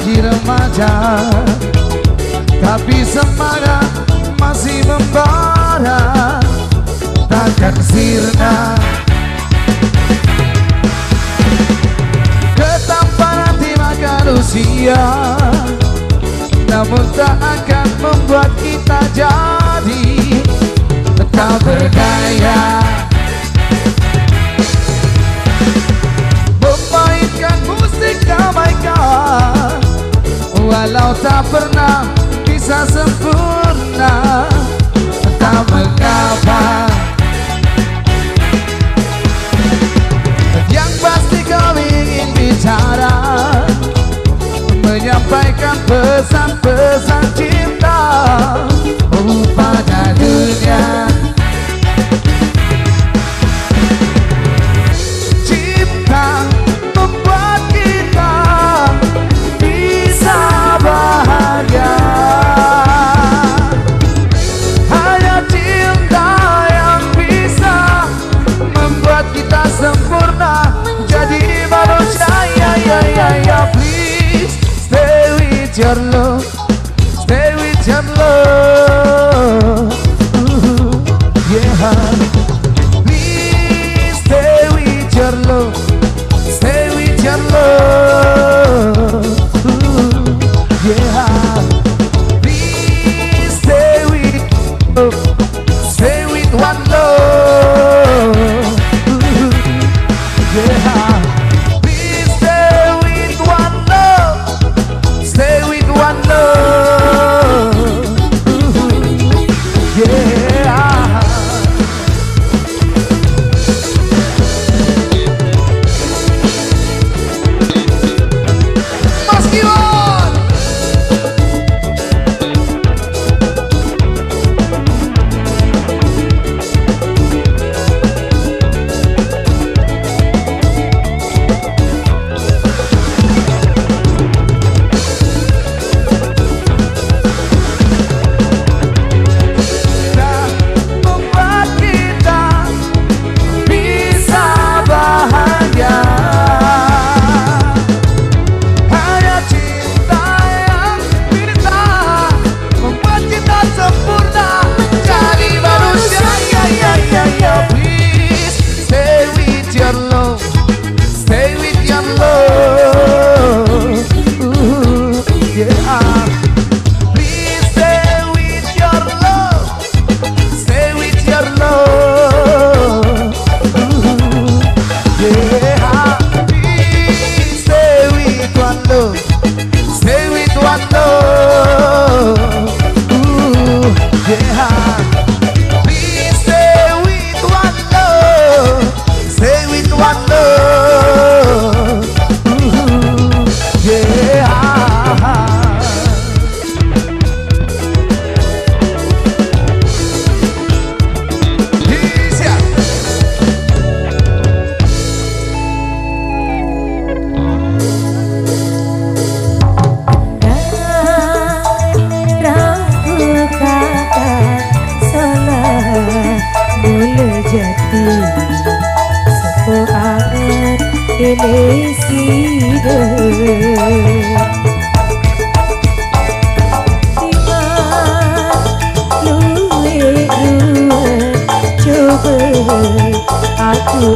masih remaja, tapi semangat masih membara, takkan sirna. Ketampanan dimakan usia, namun tak akan membuat kita jadi tetap berdaya. Memainkan musik damaikan, walau tak pernah bisa sempurna, tak mengapa. Yang pasti kau ingin bicara, menyampaikan pesan-pesan cinta pada dunia. Cinta membuat kita bisa bahagia. Hanya cinta yang bisa membuat kita sempurna jadi manusia. Please stay with your love, stay with your love. Yeah. Please stay with your love, stay with your love. Yeah. Please stay with love, stay with one love. Yeah. Aku